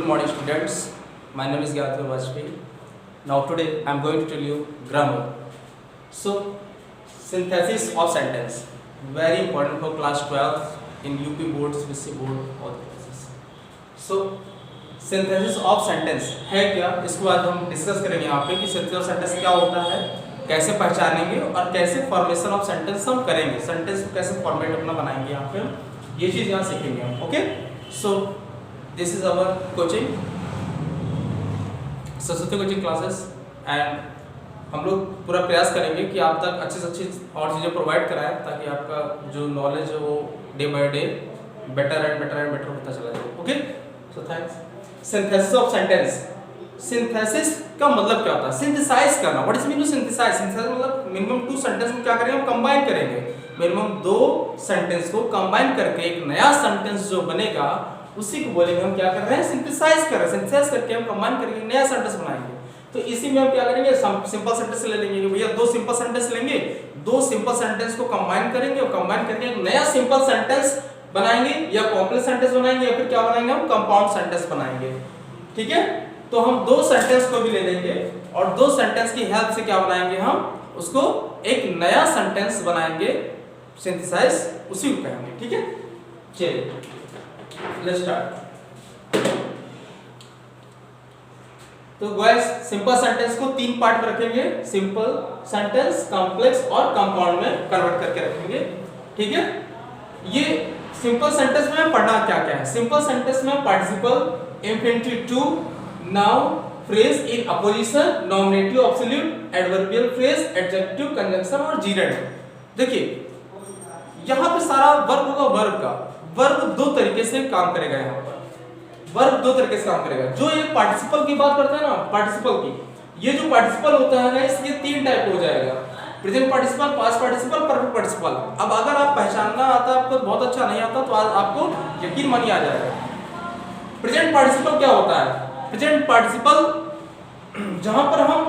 Good morning, students. My name is Gaurav Vajpayee. Now today I am going to tell you grammar. So, synthesis of sentence, very important for class 12 in UP board, CBSE board, all the classes. So, synthesis of sentence है क्या? इसको आज हम discuss करेंगे यहाँ पे कि synthesis of sentence क्या होता है, कैसे पहचानेंगे और कैसे फॉर्मेशन ऑफ सेंटेंस हम करेंगे, सेंटेंस को कैसे फॉर्मेट अपना बनाएंगे यहाँ पे हम ये चीज़ यहाँ सीखेंगे हम. Okay, so this is our coaching Saraswati coaching classes and हम लोग पूरा प्रयास करेंगे कि आप तक अच्छी से अच्छी और चीज़ें प्रोवाइड कराएं ताकि आपका जो नॉलेज है वो day by day better and better होता चला जाए. Okay, so thanks. Synthesis of sentence. Synthesis का मतलब क्या होता है? सिंथेसाइज करना. What is mean to synthesize? Synthesize मतलब मिनिमम 2 सेंटेंस को क्या करेंगे हम कंबाइन करेंगे. मिनिमम 2 सेंटेंस को कंबाइन करके एक नया सेंटेंस जो बनेगा उसी को बोलेंगे हम क्या कर रहे हैं, सिंथेसाइज कर रहे हैं. सिंथेसाइज करके हम कंबाइन करके एक नया सेंटेंस बनाएंगे. तो इसी में हम क्या करेंगे, सिंपल सेंटेंस ले लेंगे कि भैया 2 सिंपल सेंटेंस लेंगे, 2 सिंपल सेंटेंस को कंबाइन करेंगे और कंबाइन करके एक नया सिंपल सेंटेंस बनाएंगे या कॉम्प्लेक्स सेंटेंस बनाएंगे या फिर क्या बनाएंगे हम कंपाउंड सेंटेंस बनाएंगे. ठीक है, तो हम 2 सेंटेंस को भी ले लेंगे और 2 सेंटेंस की हेल्प से क्या बनाएंगे हम उसको एक नया सेंटेंस बनाएंगे. सिंथेसाइज उसी को कहेंगे. ठीक है, चलिए लेट्स स्टार्ट. तो गाइस सिंपल सेंटेंस को 3 पार्ट में रखेंगे. सिंपल सेंटेंस, कॉम्प्लेक्स और कंपाउंड में कन्वर्ट करके रखेंगे. ठीक है, ये सिंपल सेंटेंस में पढ़ना क्या क्या है. सिंपल सेंटेंस में participle, infinitive to, noun, phrase in apposition, nominative, absolute, adverbial phrase, adjective, conjunction और जीरेंड. देखिए यहां पे सारा वर्ब होगा. वर्ब का वर्ब 2 तरीके से काम करेगा. यहां पर वर्ब 2 तरीके से काम करेगा. जो ये पार्टिसिपल की बात करते हैं ना, पार्टिसिपल की, ये जो पार्टिसिपल होता है गाइस ये 3 टाइप हो जाएगा. Present participle, past participle, perfect participle. अब अगर आप पहचानना आता है आपको, बहुत अच्छा नहीं आता तो आज आपको यकीन मानिए आ जाएगा. प्रेजेंट पार्टिसिपल क्या होता है? प्रेजेंट पार्टिसिपल जहां पर हम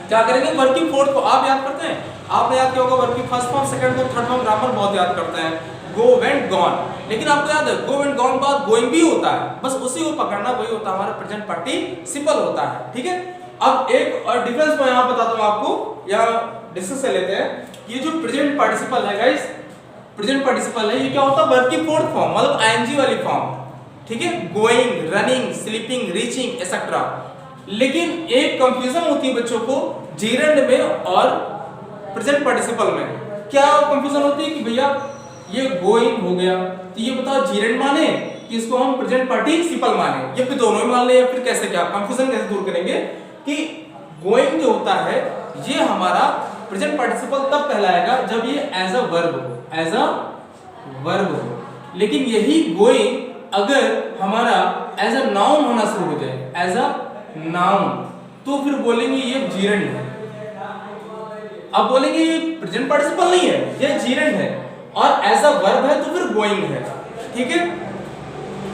क्या करेंगे, वर्किंग फोर्थ को आप याद करते हैं. आपने याद किया होगा working first form, second form, third form grammar बहुत याद करते हैं. गो, वेंट, गॉन. लेकिन आपको याद है गो वेंट गॉन बाद गोइंग भी होता है. बस उसी को पकड़ना, वही होता है हमारा प्रेजेंट पार्टिसिपल होता है. ठीक है, अब एक और डिफरेंस मैं यहां बताता हूं आपको, यहां डिस्कस कर लेते हैं. ये जो प्रेजेंट पार्टिसिपल है गाइस, प्रेजेंट पार्टिसिपल है, ये क्या होता है, वर्किंग फोर्थ फॉर्म मतलब आईएनजी वाली फॉर्म. ठीक है, going, running, sleeping, reaching etcetera. लेकिन एक कंफ्यूजन होती है बच्चों को जीरेंड में और प्रेजेंट पार्टिसिपल में. क्या कंफ्यूजन होती है कि भैया ये गोइंग हो गया तो ये बताओ जीरेंड माने कि इसको हम प्रेजेंट पार्टिसिपल माने या फिर दोनों ही मान ले या फिर कैसे, क्या कंफ्यूजन कैसे दूर करेंगे कि गोइंग जो होता है ये हमारा प्रेजेंट पार्टिसिपल तब कहलाएगा जब ये एज अ वर्ब हो, एज अ वर्ब हो. लेकिन यही गोइंग अगर हमारा एज अ नाउन होना शुरू हो जाए, एज अ नाउन, तो फिर बोलेंगे ये जीरेंड है. अब बोलेंगे ये प्रेजेंट पार्टिसिपल नहीं है, ये जीरेंड है. और एज अ वर्ब है तो फिर गोइंग है. ठीक है,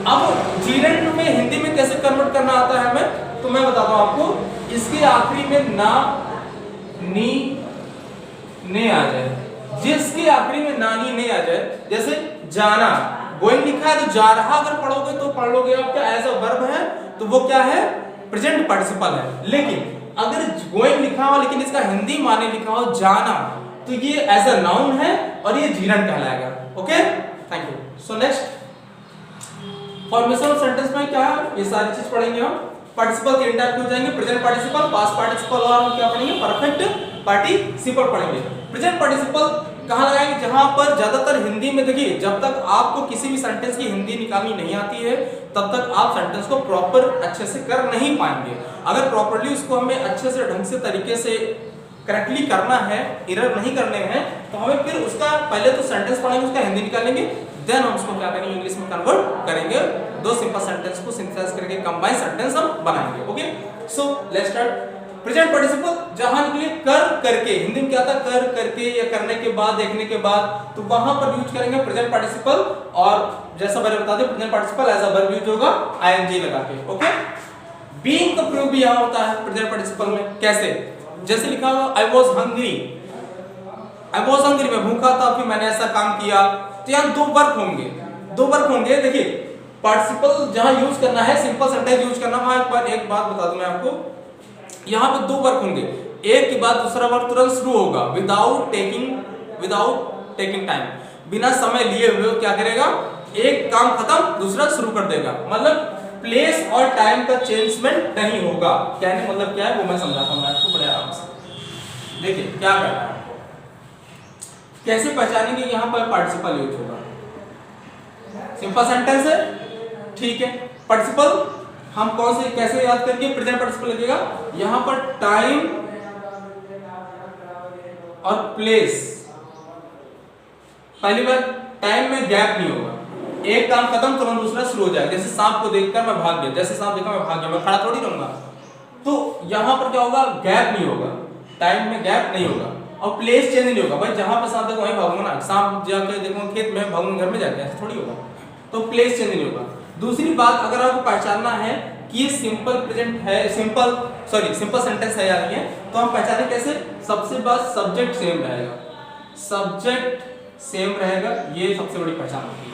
अब जीरेंड में हिंदी में कैसे कन्वर्ट करना आता है हमें, तो मैं बताता हूं आपको. इसके आखिरी में ना, नी, ने आ जाए. जिसके आखिरी में ना, नी, ने आ जाए, जैसे जाना, गोइंग लिखा है तो जा रहा अगर पढ़ोगे तो पढ़ लोगे आप, क्या एज अ वर्ब है तो वो क्या है, प्रेजेंट पार्टिसिपल है. लेकिन अगर गोइंग लिखा हो लेकिन इसका हिंदी माने लिखा हो जाना, तो ये एज अ नाउन है और ये जीरेंड कहलाएगा. Okay, thank you. So next formation of sentence में क्या है, ये सारी चीज पढ़ेंगे हम. पार्टिसिपल 3 टाइप के हो जाएंगे, प्रेजेंट पार्टिसिपल, पास्ट पार्टिसिपल और हम क्या पढ़ेंगे, परफेक्ट पार्टिसिपल पढ़ेंगे. प्रेजेंट पार्टिसिपल कहां लगाएंगे, जहां पर ज्यादातर हिंदी में. देखिए जब तक आपको किसी भी सेंटेंस की हिंदी निकालनी नहीं आती है तब तक आप सेंटेंस को प्रॉपर अच्छे से कर नहीं पाएंगे. अगर प्रॉपर्ली उसको हमें अच्छे से ढंग से तरीके से करेक्टली करना है, एरर नहीं करने हैं, तो हमें फिर उसका पहले तो सेंटेंस पढ़ेंगे, उसका हिंदी निकालेंगे, देन हम उसको क्या करेंगे, इंग्लिश में कन्वर्ट करेंगे. 2 सिंपल सेंटेंस को सिंथेसाइज करके कंबाइन सेंटेंस हम बनाएंगे. Okay, so let's start. Present participle जहां निकले कर, करके, हिंदी में क्या था, कर, करके या करने के बाद, देखने के बाद, तो वहां पर यूज करेंगे प्रेजेंट पार्टिसिपल. और जैसा मैंने बता दिया present participle as a verb use होगा आईएनजी लगा के. ओके, बीइंग का प्रयोग भी यहां होता है प्रेजेंट पार्टिसिपल में. कैसे, जैसे लिखा हुआ I was hungry, I was hungry मैं भूखा था, फिर मैंने ऐसा काम किया. तो यहां 2 वर्ब होंगे, 2 वर्ब होंगे. देखिए पार्टिसिपल जहां यूज करना है, सिंपल सेंटेंस यूज करना, वहां एक बात बता दूं मैं आपको, यहां पे दो वर्क होंगे, एक के बाद दूसरा वर्क तुरंत शुरू होगा विदाउट टेकिंग टाइम, बिना समय लिए हुए क्या करेगा, एक काम खत्म दूसरा शुरू कर देगा, मतलब प्लेस और टाइम का चेंजमेंट नहीं होगा। कहने मतलब क्या है वो मैं समझाता हूं आपको बड़े आराम से। देखिए क्या करना है आपको, कैसे पहचानेंगे यहां पर पार्टिसिपल यूज होगा, सिंपल सेंटेंस है, ठीक है। पार्टिसिपल हम कौन से कैसे याद करेंगे, प्रेजेंट पार्टिसिपल लगेगा, यहां पर टाइम और प्लेस, पहली बार टाइम में गैप नहीं होगा, एक काम खत्म तुरंत दूसरा शुरू हो जाएगा। जैसे सांप को देखकर मैं भाग गया, जैसे सांप देखा मैं भाग गया, मैं खड़ा थोड़ी रहूंगा, तो यहां पर क्या होगा, गैप नहीं होगा, टाइम में गैप नहीं होगा, और प्लेस चेंज नहीं होगा, भाई जहां पे सांप देखो वहीं भागूंगा ना, सांप जाके देखूंगा खेत में, भागूंगा घर में जाके, ऐसा थोड़ी होगा, तो प्लेस चेंज नहीं होगा। दूसरी बात, अगर आपको पहचानना है कि ये सिंपल प्रेजेंट है, सिंपल सेंटेंस है या नहीं है, तो हम पहचाने कैसे, सबसे बात सब्जेक्ट सेम रहेगा, सब्जेक्ट सेम रहेगा, ये सबसे बड़ी पहचान होती है।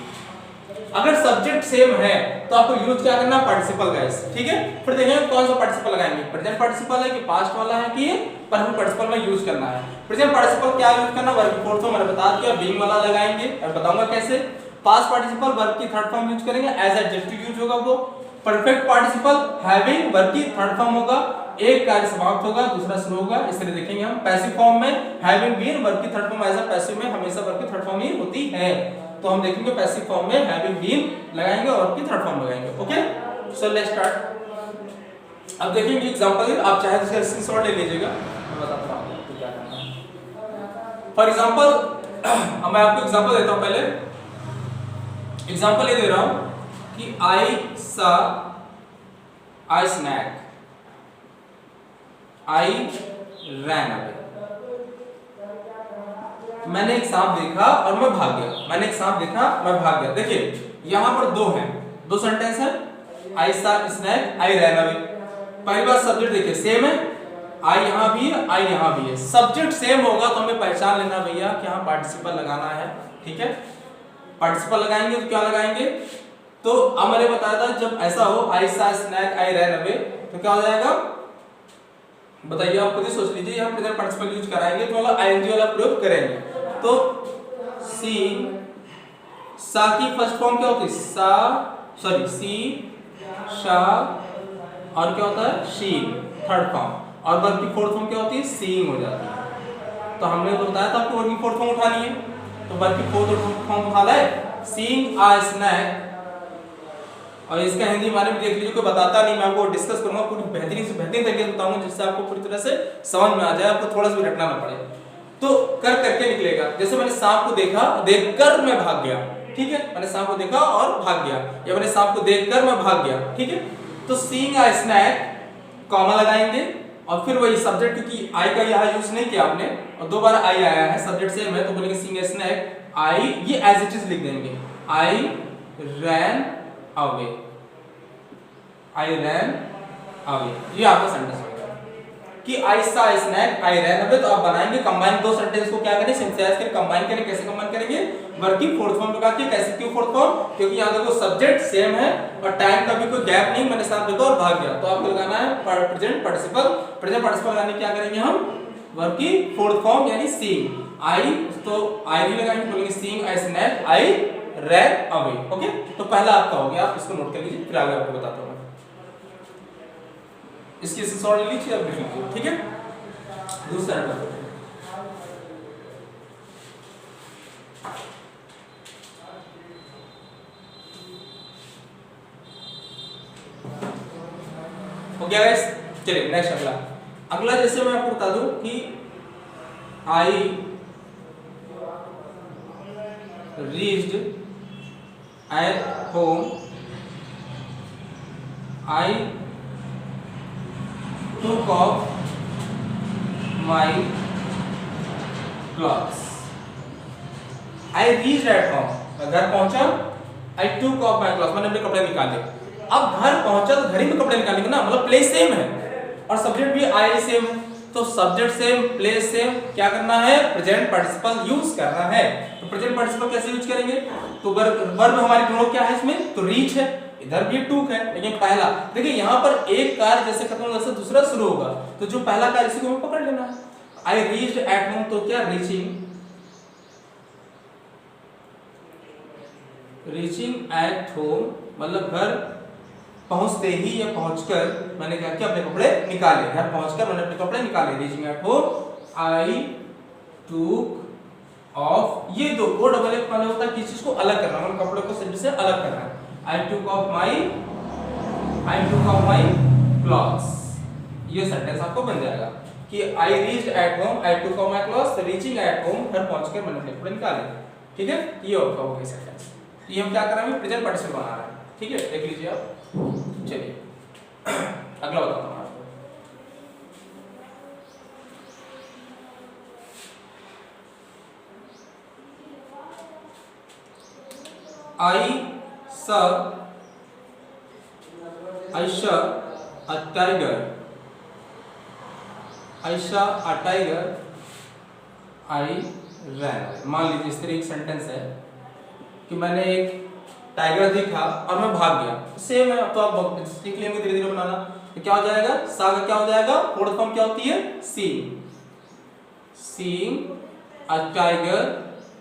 अगर सब्जेक्ट सेम है तो आपको यूज क्या करना, पार्टिसिपल गाइस, ठीक है। फिर देखेंगे कौन सा पार्टिसिपल लगाएंगे, प्रेजेंट पार्टिसिपल है कि पास्ट वाला है कि परफेक्ट पार्टिसिपल में यूज करना है। प्रेजेंट पार्टिसिपल क्या यूज करना, वर्ब की फोर्थ फॉर्म मैंने बता दिया, बीइंग वाला लगाएंगे और बताऊंगा कैसे। पास्ट पार्टिसिपल वर्ब की थर्ड फॉर्म यूज करेंगे, एज एडजेक्टिव यूज होगा वो। परफेक्ट पार्टिसिपल हैविंग वर्ब की थर्ड फॉर्म होगा, एक कार्य समाप्त होगा दूसरा शुरू होगा, इस तरह देखेंगे हम। पैसिव फॉर्म में हैविंग बीन वर्ब की third form, as a passive में हमेशा वर्ब की थर्ड फॉर्म ही होती है, तो हम देखेंगे पैसिव फॉर्म में हैविंग बीन लगाएंगे और की थर्ड फॉर्म लगाएंगे। Okay, so let's start. अब देखेंगे एग्जांपल, आप चाहे तो स्क्रीनशॉट ले लीजिएगा, मैं बताता हूं आपको क्या करना है। फॉर एग्जांपल मैं आपको एग्जांपल देता हूं, पहले एग्जांपल ये दे रहा हूं कि आई सा आई स्नैक, आई रैन अवे, मैंने एक सांप देखा और मैं भाग गया, मैंने एक सांप देखा मैं भाग गया। देखिए यहां पर दो हैं, दो सेंटेंस है, आई सा स्नैक, आई रैन अवे। पहली बार सब्जेक्ट देखिए सेम है, आई यहां भी है, आई यहां भी है, सब्जेक्ट सेम होगा तो हमें पहचान लेना भैया कि यहां पार्टिसिपल लगाना है, ठीक है। पार्टिसिपल लगाएंगे तो क्या लगाएंगे, तो अब मैंने बताया था जब ऐसा हो आई सा स्नैक, आई रैन अवे, तो क्या हो जाएगा बताइए, आप खुद ही सोच लीजिए। यहां प्रेजेंट पार्टिसिपल यूज कराएंगे तो मतलब आईएनजी वाला प्रयोग करेंगे, तो सी सा की फर्स्ट फॉर्म क्या होती है, सी शा, और क्या होता है शी थर्ड फॉर्म, और वर्ब की फोर्थ फॉर्म क्या होती है, सीइंग हो जाती है। तो हमने तो बताया था आपको वर्ब की फोर्थ फॉर्म उठानी है, तो वर्ब की फोर्थ फॉर्म उठाना है, सीइंग आ स्नैक, और इसका हिंदी माने भी देख लीजिए, कोई बताता नहीं, मैं आपको डिस्कस करूंगा पूरी बेहतरीन से बेहतरीन तरीके से बताऊंगा, जिससे आपको पूरी तरह से समझ में आ जाए, आपको थोड़ा सा भी रटना ना पड़े, तो कर करके निकलेगा। जैसे मैंने सांप को देखा, देखकर मैं भाग गया, ठीक है, मैंने सांप को देखा और भाग गया, या मैंने सांप को देखकर मैं भाग गया, ठीक है। तो सीइंग आ स्नैक कॉमा लगाएंगे, और फिर वही सब्जेक्ट, क्योंकि आई का यहां यूज नहीं किया आपने और दो बार आई आया है, सब्जेक्ट सेम है, तो बोलेंगे सीइंग आ स्नैक, आई ये एज इट इज लिख देंगे, आई रैन अवे, आई रैन अवे, ये आपका सेंटेंस होगा कि आई सा स्नैक, आई रैन अवे। तो आप बनाएंगे कंबाइन दो सेंटेंस को, क्या करें सिंथेसाइज करके कंबाइन करें। कैसे कंबाइन करेंगे, वर्ब की फोर्थ फॉर्म लगा के। कैसे क्यों फोर्थ फॉर्म, क्योंकि यहां देखो सब्जेक्ट सेम है और टाइम का भी कोई गैप नहीं, मैंने साथ देखो और भाग गया, तो आपको लगाना है प्रेजेंट पार्टिसिपल। प्रेजेंट पार्टिसिपल लगाने क्या करेंगे हम, वर्ब की फोर्थ फॉर्म यानी सीइंग, आई तो आई नहीं लगाएंगे, बोलेंगे seeing I snake, I ran away. Okay, तो पहला आपका हो गया, आप इसको नोट कर लीजिए, फिर आगे आपको बताता हूं। इसकी स्क्रीनशॉट ले लीजिए, आप लिख लीजिए, ठीक है। दूसरा नंबर हो गया गाइस। चलिए नेक्स्ट अगला जैसे मैं आपको बता दूं कि I reached at home, I took off my clothes, I reached at home, मैं घर पहुंचा, I took off my clothes, मैंने अपने कपड़े निकाले। अब घर पहुंचा तो घर ही में कपड़े निकालेंगे ना, मतलब प्लेस सेम है और सब्जेक्ट भी आई सेम है, तो सब्जेक्ट सेम प्लेस सेम, क्या करना है प्रेजेंट पार्टिसिपल यूज करना है। तो प्रेजेंट पार्टिसिपल कैसे यूज करेंगे, तो वर्ब हमारी दोनों क्या है इसमें, तो रीच है, इधर भी टूक है, लेकिन पहला देखिए यहाँ पर एक कार्य जैसे खत्म होगा से दूसरा शुरू होगा, तो जो पहला कार्य इसी को हमें पकड़ लेना है। आई रीच्ड एट होम, तो क्या रीचिंग एट होम मतलब घर पहुंचते ही या पहुंचकर मैंने क्या किया, अपने कपड़े निकाले। घर पहुंचकर मैंने अपने कपड़े निकाले। रीचिंग एट होम आई टूक ऑफ, ये दो ओ डबल एफ माने होता है किसी चीज को अलग करना, मतलब कपड़े को शरीर से अलग करना है। आई टूक ऑफ माई क्लॉथ्स, ये सेंटेंस आपको बन जाएगा कि आई रीच्ड एट होम, आई टूक of my clothes, reaching at home घर पहुंचकर मैंने अपने कपड़े निकाले। ठीक है, ये आपका हो गया सेंटेंस। ये हम क्या कर रहे हैं, प्रेजेंट पार्टिसिपल बना रहे हैं। ठीक है, देख लीजिए आप। चलिए अगला बताता हूं आपको। I saw a tiger. I saw a tiger. I ran. मान लीजिए इस तरह एक सेंटेंस है कि मैंने एक टाइगर देखा और मैं भाग गया। सेम है, तो आप सीख लेंगे धीरे धीरे बनाना। तो क्या हो जाएगा, सा का क्या हो जाएगा, फोर्थ फॉर्म क्या होती है, सीइंग अ टाइगर,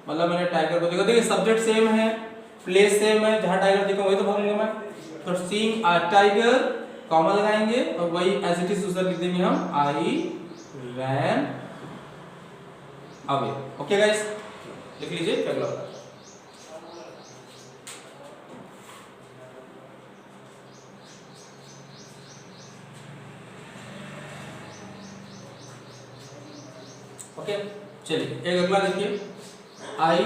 मतलब मैंने टाइगर को देखा। देखिए सब्जेक्ट सेम है, प्लेस सेम है, जहां टाइगर देखा वही तो भागूंगा मैं। तो सीइंग अ टाइगर कॉमा लगाएंगे और वही एज इट इज दूसरा लिख देंगे हम, आई रैन अवे। ओके गाइस, लिख लीजिए क्या होगा। ओके चलिए एक अगला देखिए, आई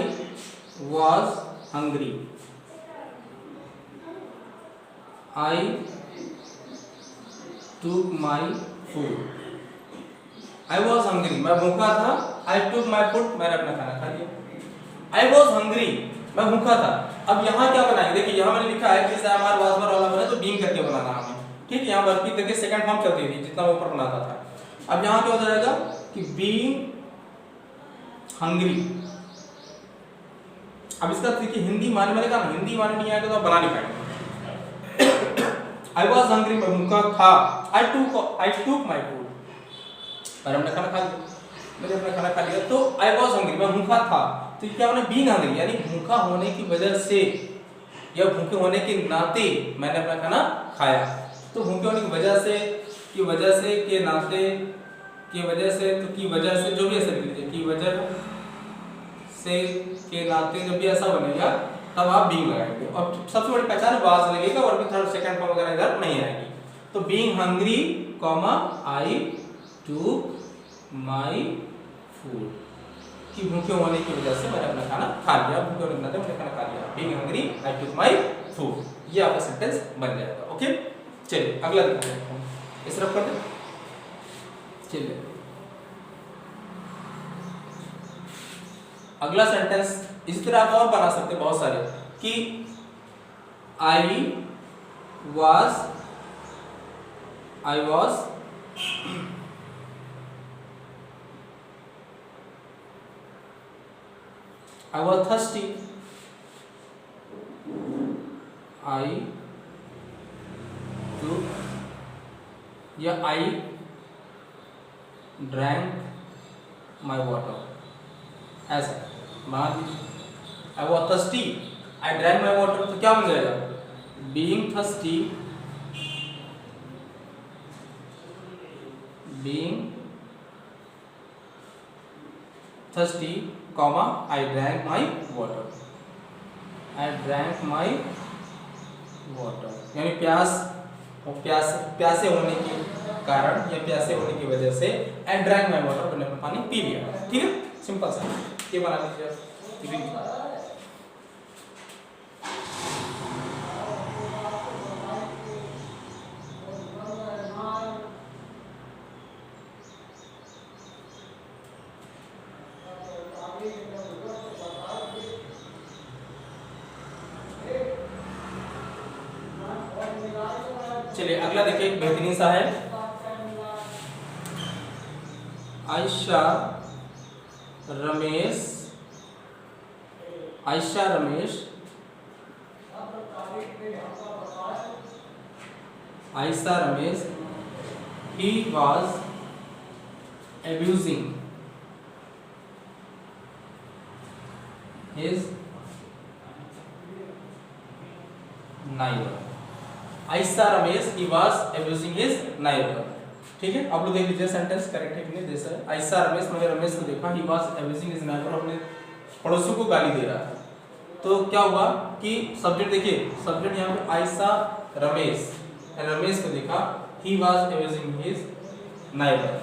was hungry. I took my food. I was hungry, मैं भूखा था। आई टूक माई फूड, मैंने अपना खाना खा लिया। आई वॉज हंग्री, मैं भूखा था। अब यहाँ क्या बनाएंगे, देखिए यहाँ मैंने लिखा है कि हमारा वाज वाला बना तो बीइंग करके बनाना हमें। ठीक है, यहाँ वर्ब की देखिए सेकंड फॉर्म चलती थी जितना ऊपर बनाता था। अब यहाँ क्या हो जाएगा कि बीइंग हंग्री। अब इसका देखिए हिंदी माने, मैंने कहा हिंदी माने नहीं आएगा तो आप बना नहीं पाएंगे। I was hungry, मैं भूखा था। I took my food, मैंने अपना खाना खा लिया। मैंने अपना खाना खा लिया तो I was hungry, मैं भूखा था। तो क्या होना, being hungry यानी भूखा होने की वजह से या भूखे होने के नाते मैंने अपना खाना खाया। तो भूखे होने की वजह से, के नाते, की वजह से, तो की वजह से, जो भी ऐसा लिख लीजिए, की वजह से, के नाते, जब भी ऐसा बनेगा तब आप बीइंग लगाएंगे। और सबसे बड़ी पहचान वाज लगेगा और भी थर्ड सेकंड फॉर्म वगैरह इधर नहीं आएगी। तो being hungry comma I took my food, कि भूखे होने की वजह से मैंने अपना खाना खा लिया। भूखे होने के नाते मैंने खाना खा लिया। Being hungry I took my food, ये आपका सेंटेंस बन जाएगा। ओके चलिए अगला देखते हैं, इस तरफ कर दें। चलिए अगला सेंटेंस इसी तरह आप और बना सकते बहुत सारे कि आई वॉज थर्स्टी। आई टूक या आई ड्रैंक माई वाटर, ऐसा मान लीजिए I was thirsty, I drank my water, तो क्या बन जाएगा, being thirsty comma I drank my water. यानी प्यासे होने के कारण या प्यासे होने की वजह से आई ड्रैंक माई वाटर, मैंने पानी पी लिया। ठीक है, सिंपल सा ये बना लीजिए। चलिए अगला देखिए, बेहतरीन सा है। Ayesha Ramesh Ayesha Ramesh he was abusing his neighbor। Ayesha Ramesh he was abusing his neighbor। ठीक है, आप लोग देख लीजिए सेंटेंस करेक्ट है कि नहीं। जैसे आयशा रमेश, मैंने रमेश को देखा, he was abusing his neighbor, अपने पड़ोसी को गाली दे रहा है। तो क्या हुआ कि सब्जेक्ट देखिए, सब्जेक्ट यहाँ पे आयशा रमेश, रमेश को देखा, he was abusing his neighbor।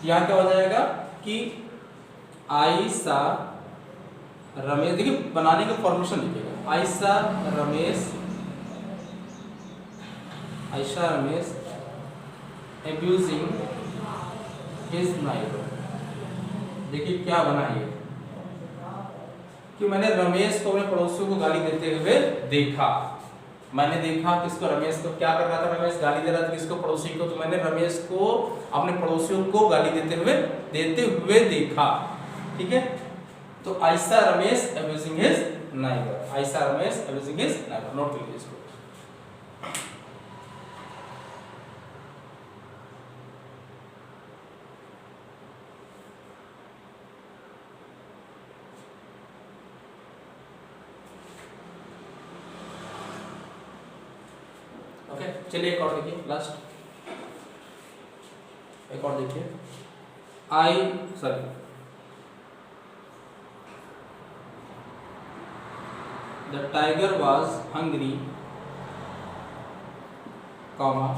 यहाँ क्या हो जाएगा कि आयशा रमेश, देखिए बनाने का फॉर्मेशन लिखिएगा, Ayesha Ramesh abusing his neighbor। देखिए क्या बना ये कि मैंने रमेश को अपने पड़ोसियों को गाली देते हुए देखा। मैंने देखा किसको, रमेश को क्या कर रहा था, रमेश गाली दे रहा था किसको, पड़ोसी को। तो मैंने रमेश को अपने पड़ोसियों को गाली देते हुए देखा। ठीक है, तो Ayesha Ramesh abusing his neighbor, Ayesha Ramesh abusing his neighbor, note कर लीजिए इसको। ओके, चलिए एक और देखिए, लास्ट एक और देखिए। The tiger was hungry, comma,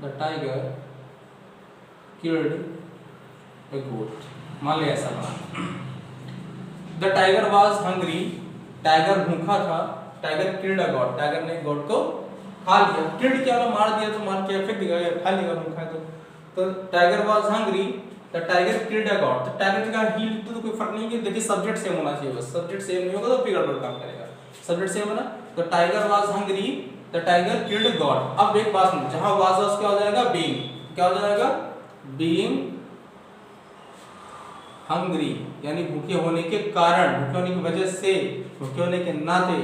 the tiger killed a goat। मान लिया ऐसा बना। The tiger was hungry, tiger भूखा था, tiger killed a got, tiger ने गॉट को खा लिया। किल्ड क्या, मार दिया, तो मार के फेंक देगा, खा लेगा भूखा है तो tiger was hungry, the tiger killed a got. तो टाइगर का ही तो कोई फर्क नहीं है, देखिए सब्जेक्ट सेम होना चाहिए, बस सब्जेक्ट सेम नहीं होगा तो फिर गड़बड़ काम करेगा। सब्जेक्ट सेम है ना, तो tiger was hungry, the tiger killed got. अब एक बात सुनो, जहां वाज क्या हो जाएगा, बीइंग, क्या हो जाएगा, बीइंग हंग्री, यानी भूखे होने के कारण, भूखे होने की वजह से, भूखे होने के नाते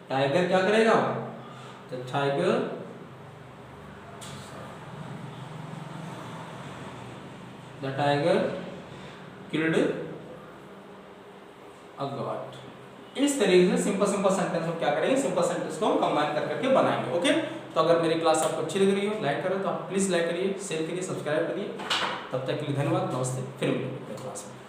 टाइगर क्या करेगा, the tiger killed a got. इस तरीके से सिंपल सेंटेंस हम क्या करेंगे, सिंपल सेंटेंस को हम कंबाइन कर करके बनाएंगे। ओके, तो अगर मेरी क्लास आपको अच्छी लग रही हो, लाइक करो तो आप प्लीज लाइक करिए, शेयर करिए, सब्सक्राइब करिए। तब तक के लिए धन्यवाद, नमस्ते, फिर मिलेंगे क्लास में।